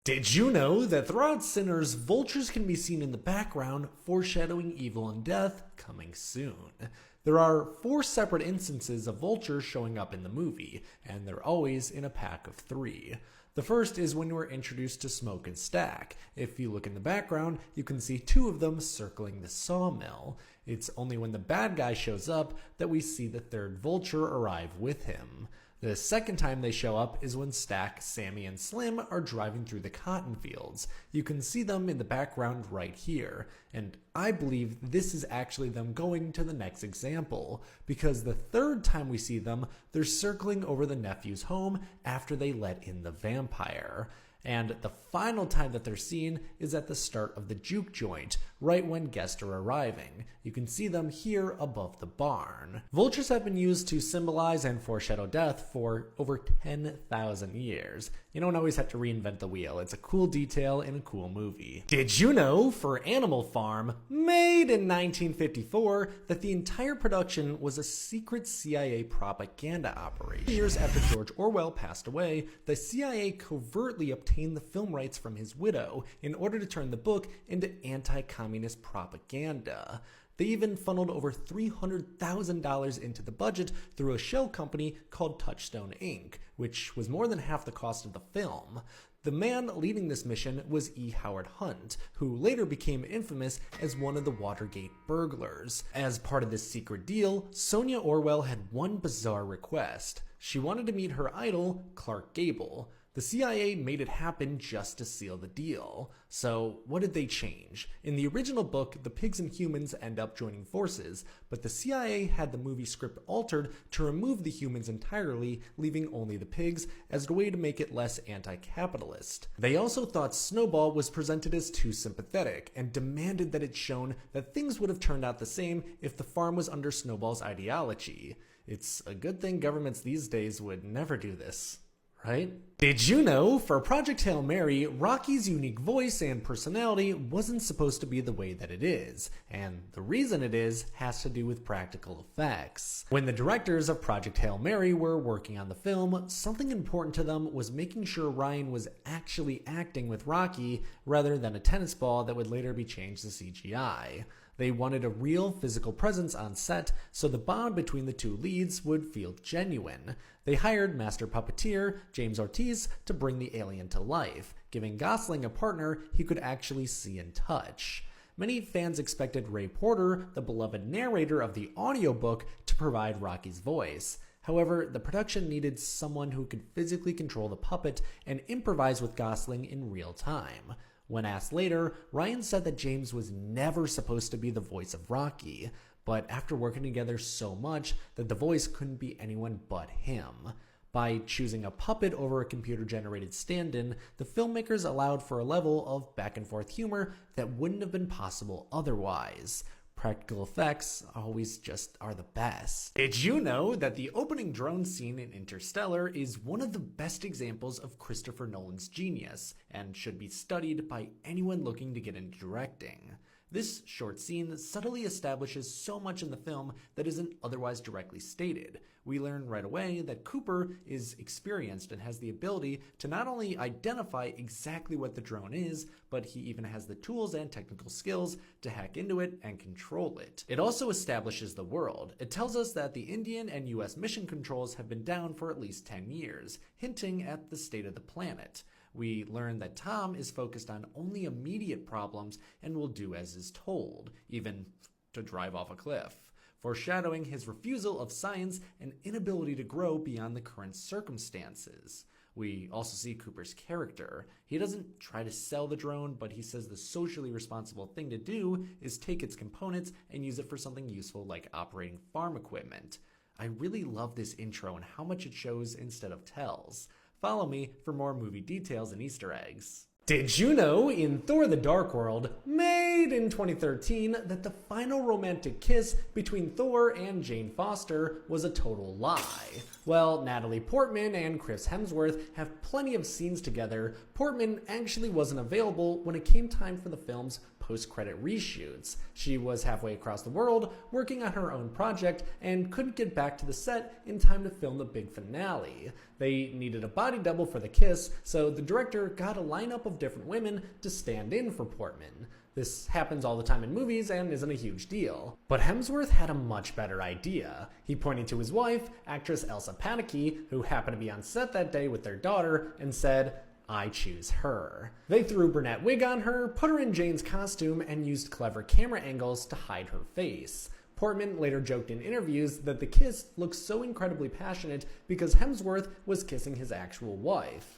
Did you know that throughout Sinners, vultures can be seen in the background, foreshadowing evil and death coming soon? There are 4 separate instances of vultures showing up in the movie, and they're always in a pack of 3. The first is when we're introduced to Smoke and Stack. If you look in the background, you can see 2 of them circling the sawmill. It's only when the bad guy shows up that we see the 3rd vulture arrive with him. The second time they show up is when Stack, Sammy, and Slim are driving through the cotton fields. You can see them in the background right here, and I believe this is actually them going to the next example, because the 3rd time we see them, they're circling over the nephew's home after they let in the vampire. And the final time that they're seen is at the start of the juke joint, right when guests are arriving. You can see them here above the barn. Vultures have been used to symbolize and foreshadow death for over 10,000 years. You don't always have to reinvent the wheel. It's a cool detail in a cool movie. Did you know, for Animal Farm, made in 1954, that the entire production was a secret CIA propaganda operation? Years after George Orwell passed away, the CIA covertly obtained the film rights from his widow in order to turn the book into anti-communist propaganda. They even funneled over $300,000 into the budget through a shell company called Touchstone Inc., which was more than half the cost of the film. The man leading this mission was E. Howard Hunt, who later became infamous as one of the Watergate burglars. As part of this secret deal, Sonia Orwell had one bizarre request. She wanted to meet her idol, Clark Gable. The CIA made it happen just to seal the deal. So what did they change? In the original book, the pigs and humans end up joining forces, but the CIA had the movie script altered to remove the humans entirely, leaving only the pigs, as a way to make it less anti-capitalist. They also thought Snowball was presented as too sympathetic, and demanded that it's shown that things would have turned out the same if the farm was under Snowball's ideology. It's a good thing governments these days would never do this, right? Did you know, for Project Hail Mary, Rocky's unique voice and personality wasn't supposed to be the way that it is, and the reason it is has to do with practical effects. When the directors of Project Hail Mary were working on the film, something important to them was making sure Ryan was actually acting with Rocky rather than a tennis ball that would later be changed to CGI. They wanted a real physical presence on set, so the bond between the 2 leads would feel genuine. They hired master puppeteer James Ortiz to bring the alien to life, giving Gosling a partner he could actually see and touch. Many fans expected Ray Porter, the beloved narrator of the audiobook, to provide Rocky's voice. However, the production needed someone who could physically control the puppet and improvise with Gosling in real time. When asked later, Ryan said that James was never supposed to be the voice of Rocky, but after working together so much that the voice couldn't be anyone but him. By choosing a puppet over a computer-generated stand-in, the filmmakers allowed for a level of back-and-forth humor that wouldn't have been possible otherwise. Practical effects always just are the best. Did you know that the opening drone scene in Interstellar is one of the best examples of Christopher Nolan's genius, and should be studied by anyone looking to get into directing? This short scene subtly establishes so much in the film that isn't otherwise directly stated. We learn right away that Cooper is experienced and has the ability to not only identify exactly what the drone is, but he even has the tools and technical skills to hack into it and control it. It also establishes the world. It tells us that the Indian and US mission controls have been down for at least 10 years, hinting at the state of the planet. We learn that Tom is focused on only immediate problems and will do as is told, even to drive off a cliff, foreshadowing his refusal of science and inability to grow beyond the current circumstances. We also see Cooper's character. He doesn't try to sell the drone, but he says the socially responsible thing to do is take its components and use it for something useful like operating farm equipment. I really love this intro and how much it shows instead of tells. Follow me for more movie details and Easter eggs. Did you know, in Thor: The Dark World, made in 2013, that the final romantic kiss between Thor and Jane Foster was a total lie? Well, Natalie Portman and Chris Hemsworth have plenty of scenes together. Portman actually wasn't available when it came time for the film's post-credit reshoots. She was halfway across the world working on her own project and couldn't get back to the set in time to film the big finale. They needed a body double for the kiss, so the director got a lineup of different women to stand in for Portman. This happens all the time in movies and isn't a huge deal. But Hemsworth had a much better idea. He pointed to his wife, actress Elsa Pataky, who happened to be on set that day with their daughter, and said, "I choose her." They threw a brunette wig on her, put her in Jane's costume, and used clever camera angles to hide her face. Portman later joked in interviews that the kiss looked so incredibly passionate because Hemsworth was kissing his actual wife.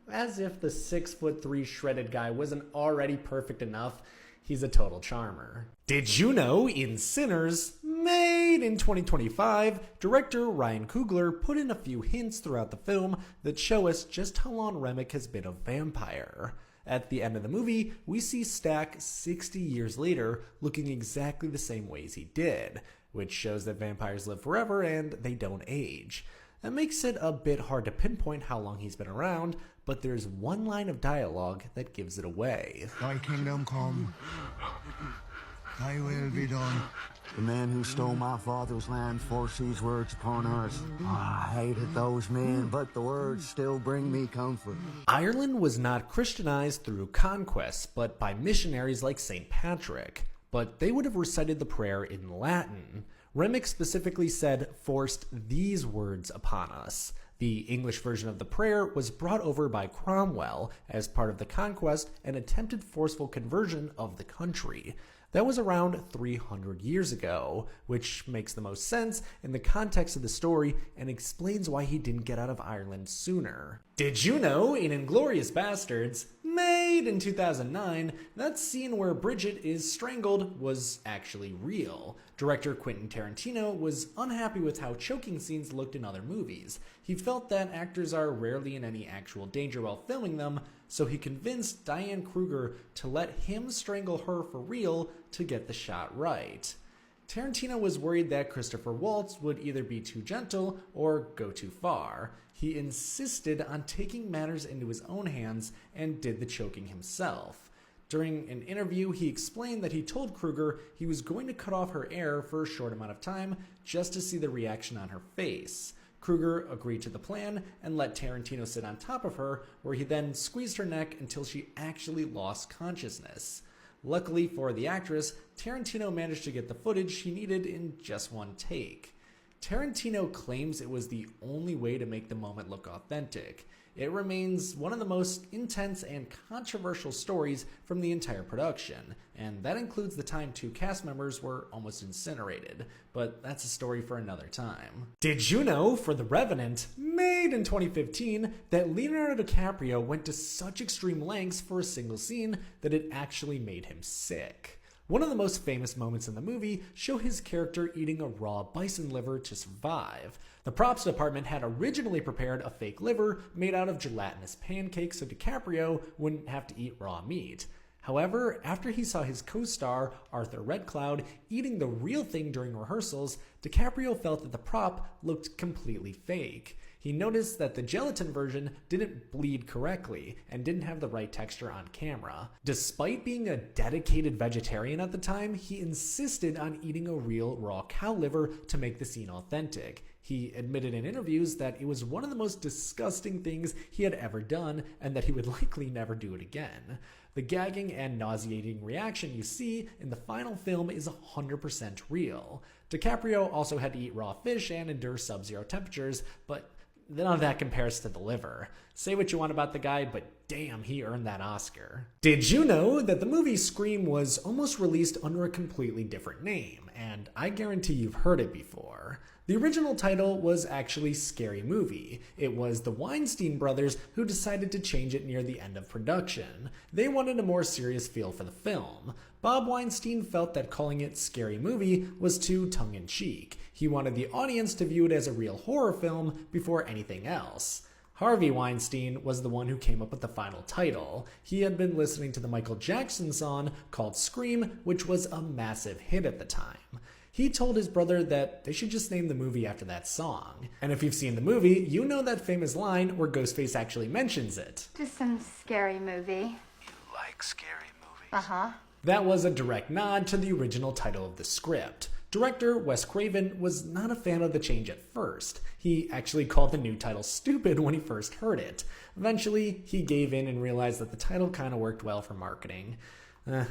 As if the 6'3" shredded guy wasn't already perfect enough, he's a total charmer. Did you know in Sinners, made in 2025, director Ryan Coogler put in a few hints throughout the film that show us just how long Remick has been a vampire. At the end of the movie, we see Stack 60 years later looking exactly the same way as he did, which shows that vampires live forever and they don't age. That makes it a bit hard to pinpoint how long he's been around, but there's one line of dialogue that gives it away. Thy kingdom come, thy will be done. The man who stole my father's land forced these words upon us. I hated those men, but the words still bring me comfort. Ireland was not Christianized through conquest, but by missionaries like St. Patrick. But they would have recited the prayer in Latin. Remick specifically said, "forced these words upon us." The English version of the prayer was brought over by Cromwell as part of the conquest and attempted forceful conversion of the country. That was around 300 years ago, which makes the most sense in the context of the story and explains why he didn't get out of Ireland sooner. Did you know in Inglourious Basterds, made in 2009, that scene where Bridget is strangled was actually real? Director Quentin Tarantino was unhappy with how choking scenes looked in other movies. He felt that actors are rarely in any actual danger while filming them, so he convinced Diane Kruger to let him strangle her for real to get the shot right. Tarantino was worried that Christopher Waltz would either be too gentle or go too far. He insisted on taking matters into his own hands and did the choking himself. During an interview, he explained that he told Kruger he was going to cut off her air for a short amount of time just to see the reaction on her face. Kruger agreed to the plan and let Tarantino sit on top of her, where he then squeezed her neck until she actually lost consciousness. Luckily for the actress, Tarantino managed to get the footage she needed in just one take. Tarantino claims it was the only way to make the moment look authentic. It remains one of the most intense and controversial stories from the entire production, and that includes the time 2 cast members were almost incinerated, but that's a story for another time. Did you know, for The Revenant, made in 2015, that Leonardo DiCaprio went to such extreme lengths for a single scene that it actually made him sick? One of the most famous moments in the movie show his character eating a raw bison liver to survive. The props department had originally prepared a fake liver made out of gelatinous pancakes so DiCaprio wouldn't have to eat raw meat. However, after he saw his co-star, Arthur Red Cloud, eating the real thing during rehearsals, DiCaprio felt that the prop looked completely fake. He noticed that the gelatin version didn't bleed correctly and didn't have the right texture on camera. Despite being a dedicated vegetarian at the time, he insisted on eating a real raw cow liver to make the scene authentic. He admitted in interviews that it was one of the most disgusting things he had ever done and that he would likely never do it again. The gagging and nauseating reaction you see in the final film is 100% real. DiCaprio also had to eat raw fish and endure sub-zero temperatures, but none of that compares to the liver. Say what you want about the guy, but damn, he earned that Oscar. Did you know that the movie Scream was almost released under a completely different name? And I guarantee you've heard it before. The original title was actually Scary Movie. It was the Weinstein brothers who decided to change it near the end of production. They wanted a more serious feel for the film. Bob Weinstein felt that calling it Scary Movie was too tongue-in-cheek. He wanted the audience to view it as a real horror film before anything else. Harvey Weinstein was the one who came up with the final title. He had been listening to the Michael Jackson song called Scream, which was a massive hit at the time. He told his brother that they should just name the movie after that song. And if you've seen the movie, you know that famous line where Ghostface actually mentions it. Just some scary movie. You like scary movies? Uh-huh. That was a direct nod to the original title of the script. Director Wes Craven was not a fan of the change at first. He actually called the new title stupid when he first heard it. Eventually, he gave in and realized that the title kind of worked well for marketing.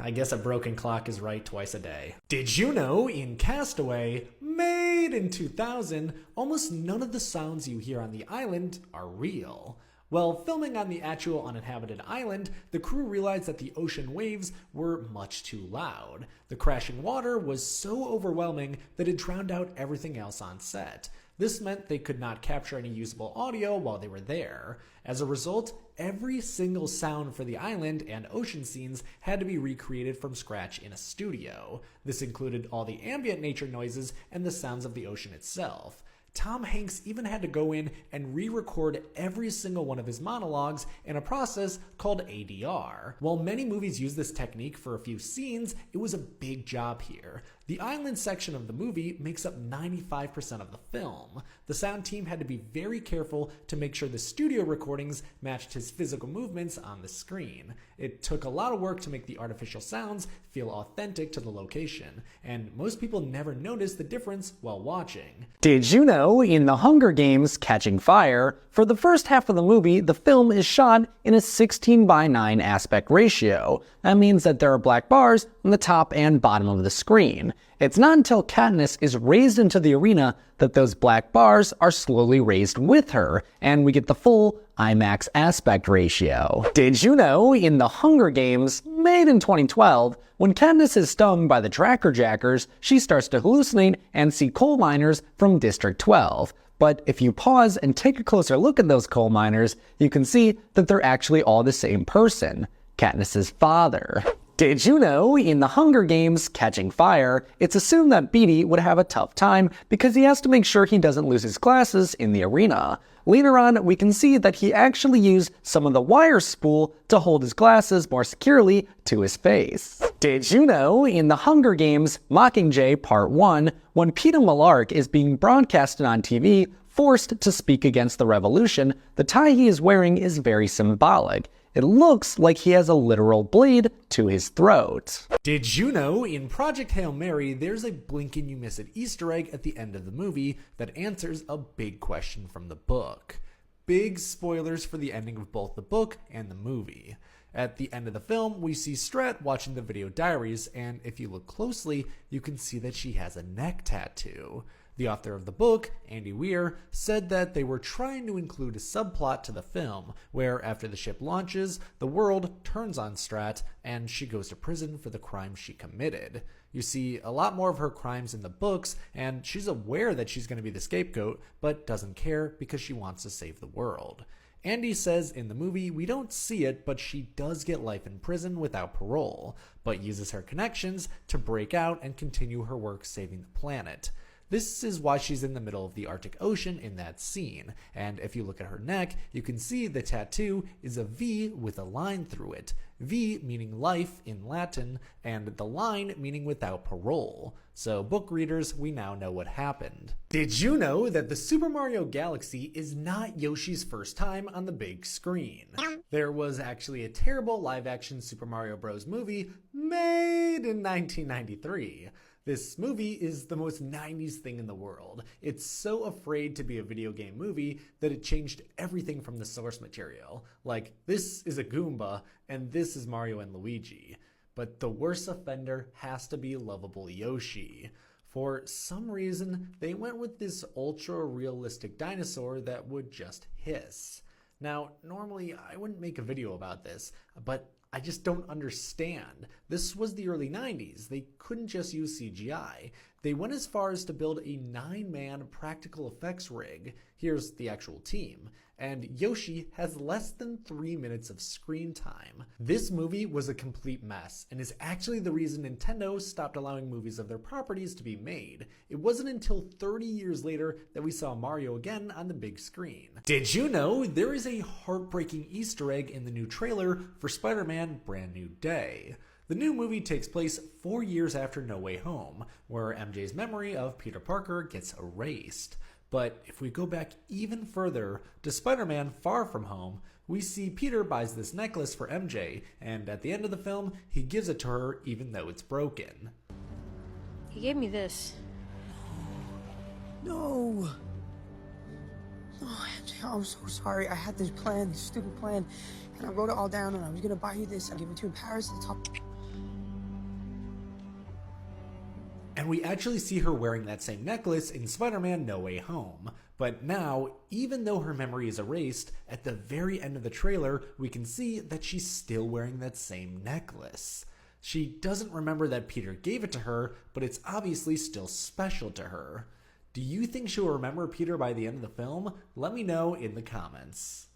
I guess a broken clock is right twice a day. Did you know in Castaway, made in 2000, almost none of the sounds you hear on the island are real? While filming on the actual uninhabited island, the crew realized that the ocean waves were much too loud. The crashing water was so overwhelming that it drowned out everything else on set. This meant they could not capture any usable audio while they were there. As a result, every single sound for the island and ocean scenes had to be recreated from scratch in a studio. This included all the ambient nature noises and the sounds of the ocean itself. Tom Hanks even had to go in and re-record every single one of his monologues in a process called ADR. While many movies use this technique for a few scenes, it was a big job here. The island section of the movie makes up 95% of the film. The sound team had to be very careful to make sure the studio recordings matched his physical movements on the screen. It took a lot of work to make the artificial sounds feel authentic to the location, and most people never notice the difference while watching. Did you know in The Hunger Games: Catching Fire, for the first half of the movie, the film is shot in a 16:9 aspect ratio. That means that there are black bars on the top and bottom of the screen. It's not until Katniss is raised into the arena that those black bars are slowly raised with her, and we get the full IMAX aspect ratio. Did you know in The Hunger Games, made in 2012, when Katniss is stung by the Tracker Jackers, she starts to hallucinate and see coal miners from District 12. But if you pause and take a closer look at those coal miners, you can see that they're actually all the same person, Katniss's father. Did you know in The Hunger Games: Catching Fire, it's assumed that Beetee would have a tough time because he has to make sure he doesn't lose his glasses in the arena. Later on, we can see that he actually used some of the wire spool to hold his glasses more securely to his face. Did you know in The Hunger Games: Mockingjay Part 1, when Peeta Mellark is being broadcasted on TV, forced to speak against the revolution, the tie he is wearing is very symbolic. It looks like he has a literal blade to his throat. Did you know in Project Hail Mary, there's a blink and you miss it Easter egg at the end of the movie that answers a big question from the book? Big spoilers for the ending of both the book and the movie. At the end of the film, we see Strat watching the video diaries, and if you look closely, you can see that she has a neck tattoo. The author of the book, Andy Weir, said that they were trying to include a subplot to the film, where after the ship launches, the world turns on Strat, and she goes to prison for the crime she committed. You see a lot more of her crimes in the books, and she's aware that she's going to be the scapegoat, but doesn't care because she wants to save the world. Andy says in the movie we don't see it, but she does get life in prison without parole, but uses her connections to break out and continue her work saving the planet. This is why she's in the middle of the Arctic Ocean in that scene, and if you look at her neck, you can see the tattoo is a V with a line through it. V meaning life in Latin, and the line meaning without parole. So book readers, we now know what happened. Did you know that the Super Mario Galaxy is not Yoshi's first time on the big screen? There was actually a terrible live-action Super Mario Bros. Movie made in 1993. This movie is the most 90s thing in the world. It's so afraid to be a video game movie that it changed everything from the source material. Like, this is a Goomba, and this is Mario and Luigi. But the worst offender has to be lovable Yoshi. For some reason, they went with this ultra-realistic dinosaur that would just hiss. Now, normally I wouldn't make a video about this, but I just don't understand. This was the early 90s. They couldn't just use CGI. They went as far as to build a 9-man practical effects rig. Here's the actual team. And Yoshi has less than 3 minutes of screen time. This movie was a complete mess, and is actually the reason Nintendo stopped allowing movies of their properties to be made. It wasn't until 30 years later that we saw Mario again on the big screen. Did you know there is a heartbreaking Easter egg in the new trailer for Spider-Man: Brand New Day? The new movie takes place 4 years after No Way Home, where MJ's memory of Peter Parker gets erased. But if we go back even further to Spider-Man: Far From Home, We see Peter buys this necklace for MJ, and at the end of the film, he gives it to her even though it's broken. He gave me this. No. Oh, MJ, I'm so sorry. I had this plan, this stupid plan, and I wrote it all down, and I was gonna buy you this and give it to you in Paris at the top. And we actually see her wearing that same necklace in Spider-Man No Way Home. But now, even though her memory is erased, at the very end of the trailer, we can see that she's still wearing that same necklace. She doesn't remember that Peter gave it to her, but it's obviously still special to her. Do you think she'll remember Peter by the end of the film? Let me know in the comments.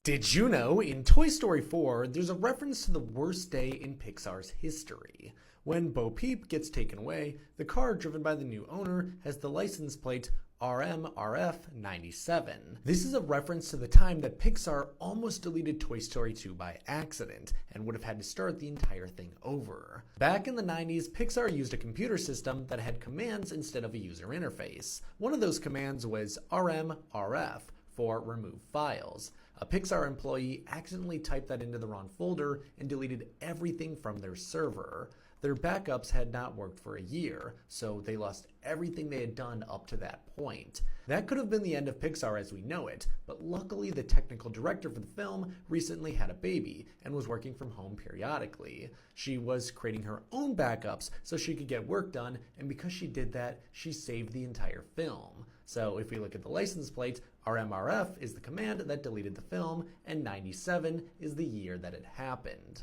Did you know in Toy Story 4, there's a reference to the worst day in Pixar's history? When Bo Peep gets taken away, the car driven by the new owner has the license plate RMRF97. This is a reference to the time that Pixar almost deleted Toy Story 2 by accident and would have had to start the entire thing over. Back in the 90s, Pixar used a computer system that had commands instead of a user interface. One of those commands was RMRF for remove files. A Pixar employee accidentally typed that into the wrong folder and deleted everything from their server. Their backups had not worked for a year, so they lost everything they had done up to that point. That could have been the end of Pixar as we know it, but luckily the technical director for the film recently had a baby and was working from home periodically. She was creating her own backups so she could get work done, and because she did that, she saved the entire film. So if we look at the license plate, RMRF is the command that deleted the film, and 97 is the year that it happened.